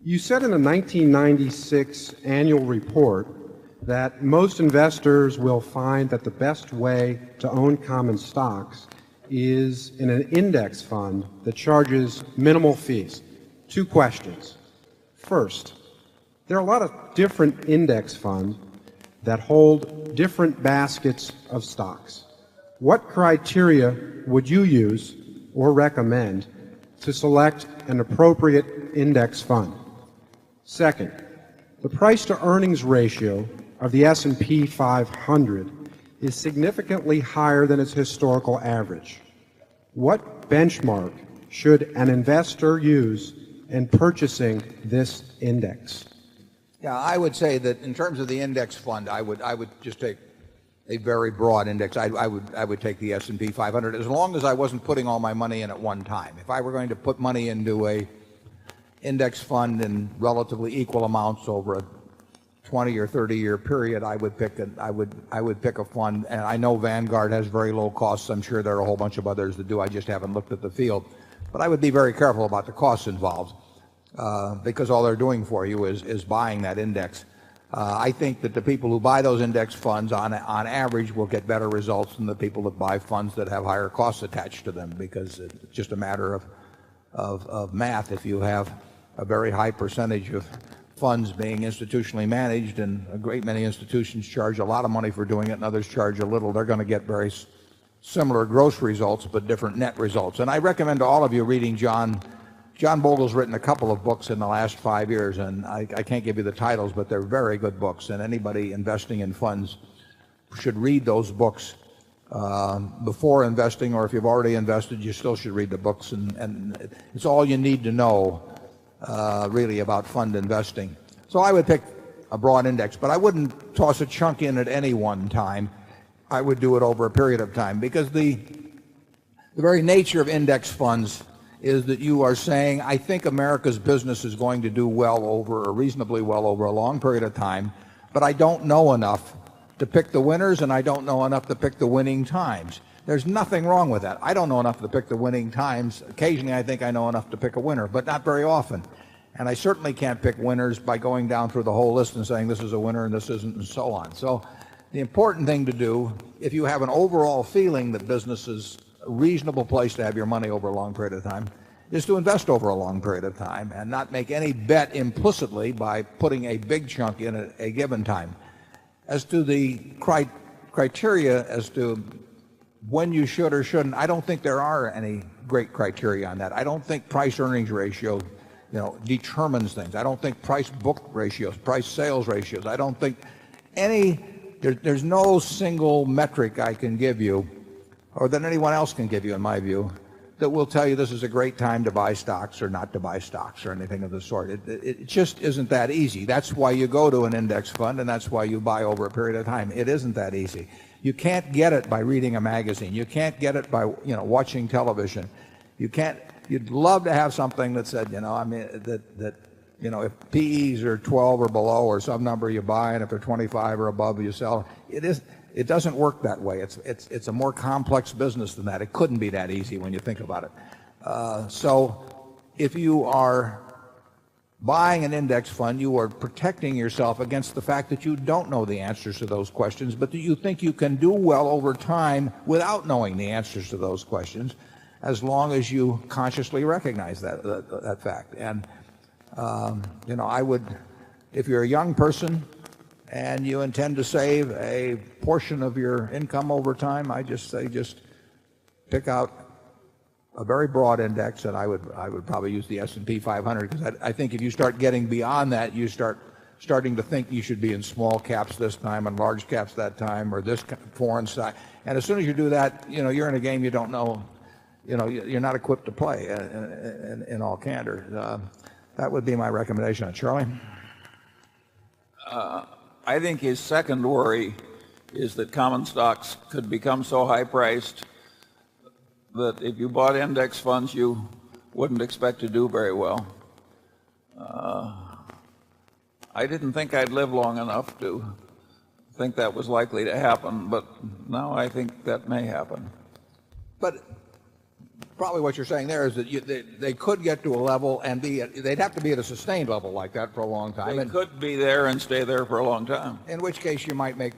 You said in a 1996 annual report that most investors will find that the best way to own common stocks is in an index fund that charges minimal fees. Two questions. First, there are a lot of different index funds that hold different baskets of stocks. What criteria would you use or recommend to select an appropriate index fund? Second, the price-to-earnings ratio of the S&P 500 is significantly higher than its historical average. What benchmark should an investor use in purchasing this index? Yeah, I would say that in terms of the index fund, I would just take a very broad index. I would take the S&P 500 as long as I wasn't putting all my money in at one time. If I were going to put money into a index fund in relatively equal amounts over a 20 or 30-year period, I would pick a fund, and I know Vanguard has very low costs. I'm sure there are a whole bunch of others that do. I just haven't looked at the field. But I would be very careful about the costs involved because all they're doing for you is buying that index. I think that the people who buy those index funds on average will get better results than the people that buy funds that have higher costs attached to them, because it's just a matter of math. If you have a very high percentage of funds being institutionally managed, and a great many institutions charge a lot of money for doing it and others charge a little, they're going to get very similar gross results but different net results. And I recommend to all of you reading John Bogle's written a couple of books in the last 5 years, and I can't give you the titles, but they're very good books, and anybody investing in funds should read those books before investing, or if you've already invested, you still should read the books, and it's all you need to know really about fund investing. So I would pick a broad index, but I wouldn't toss a chunk in at any one time. I would do it over a period of time, because the very nature of index funds is that you are saying, I think America's business is going to do reasonably well over a long period of time, but I don't know enough to pick the winners, and I don't know enough to pick the winning times. There's nothing wrong with that. I don't know enough to pick the winning times. Occasionally I think I know enough to pick a winner, but not very often. And I certainly can't pick winners by going down through the whole list and saying this is a winner and this isn't, and so on. So the important thing to do, if you have an overall feeling that business is a reasonable place to have your money over a long period of time, is to invest over a long period of time and not make any bet implicitly by putting a big chunk in at a given time. As to the criteria as to when you should or shouldn't, I don't think there are any great criteria on that. I don't think price-earnings ratio, determines things. I don't think price-book ratios, price-sales ratios. I don't think there's no single metric I can give you, or that anyone else can give you, in my view, that will tell you this is a great time to buy stocks or not to buy stocks or anything of the sort. It just isn't that easy. That's why you go to an index fund, and that's why you buy over a period of time. It isn't that easy. You can't get it by reading a magazine. You can't get it by watching television. You'd love to have something that said, if PEs are 12 or below or some number you buy, and if they're 25 or above you sell. It doesn't work that way. It's a more complex business than that. It couldn't be that easy when you think about it. So if you are buying an index fund, you are protecting yourself against the fact that you don't know the answers to those questions, but that you think you can do well over time without knowing the answers to those questions, as long as you consciously recognize that fact. And I would, if you're a young person and you intend to save a portion of your income over time, I just say pick out a very broad index, and I would probably use the S&P 500, because I think if you start getting beyond that, you starting to think you should be in small caps this time and large caps that time, or this foreign side. And as soon as you do that, you're in a game you don't know. You're not equipped to play in all candor. That would be my recommendation. Charlie? I think his second worry is that common stocks could become so high priced that if you bought index funds, you wouldn't expect to do very well. I didn't think I'd live long enough to think that was likely to happen, but now I think that may happen. But probably what you're saying there is that they could get to a level and they'd have to be at a sustained level like that for a long time. They could be there and stay there for a long time. In which case you might make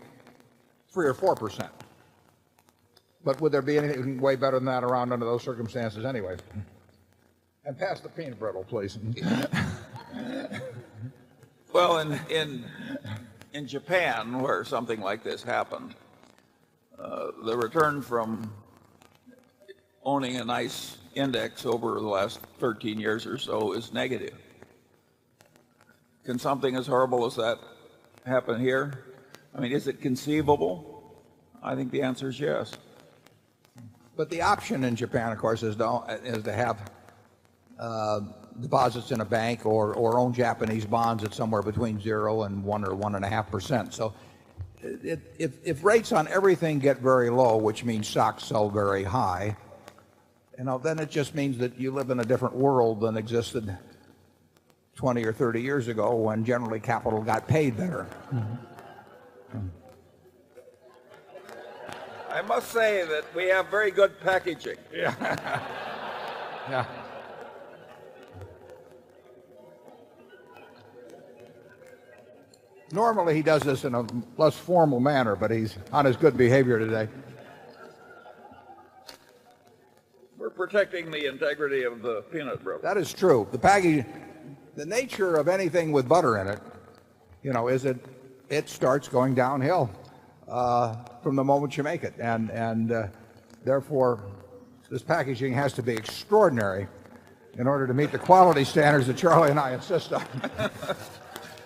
3 or 4%. But would there be anything way better than that around under those circumstances anyway? And pass the peanut brittle, please. Well, in Japan, where something like this happened, the return from owning a nice index over the last 13 years or so is negative. Can something as horrible as that happen here? I mean, is it conceivable? I think the answer is yes. But the option in Japan, of course, is to have deposits in a bank or own Japanese bonds at somewhere between 0 and 1 or 1.5%. So if rates on everything get very low, which means stocks sell very high, then it just means that you live in a different world than existed 20 or 30 years ago when generally capital got paid better. I must say that we have very good packaging. Yeah. Normally he does this in a less formal manner, but he's on his good behavior today. We're protecting the integrity of the peanut brittle. That is true. The package, the nature of anything with butter in it, is it starts going downhill from the moment you make it, and therefore this packaging has to be extraordinary in order to meet the quality standards that Charlie and I insist on.